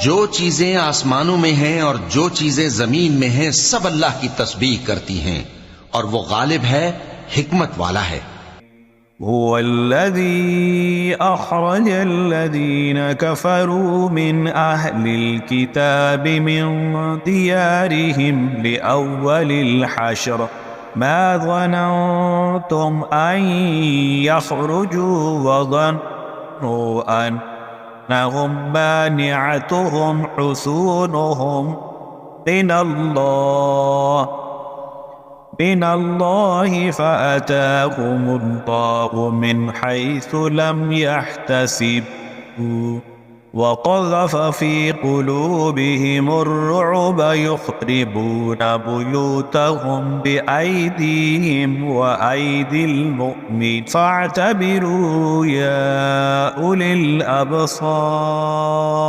जो चीजें आसमानों में हैं और जो चीजें जमीन में हैं सब अल्लाह की तस्बीह करती हैं और वो गालिब है, हिकमत वाला है। هو الذي أخرج الذين كفروا من أهل الكتاب من ديارهم لأول الحشر ما ظننتم أن يخرجوا وظنوا أنهم مانعتهم حصونهم من الله فأتاهم الله من حيث لم يحتسبوا وقذف في قلوبهم الرعب يخربون بيوتهم بأيديهم وأيدي المؤمنين فاعتبروا يا أولي الأبصار.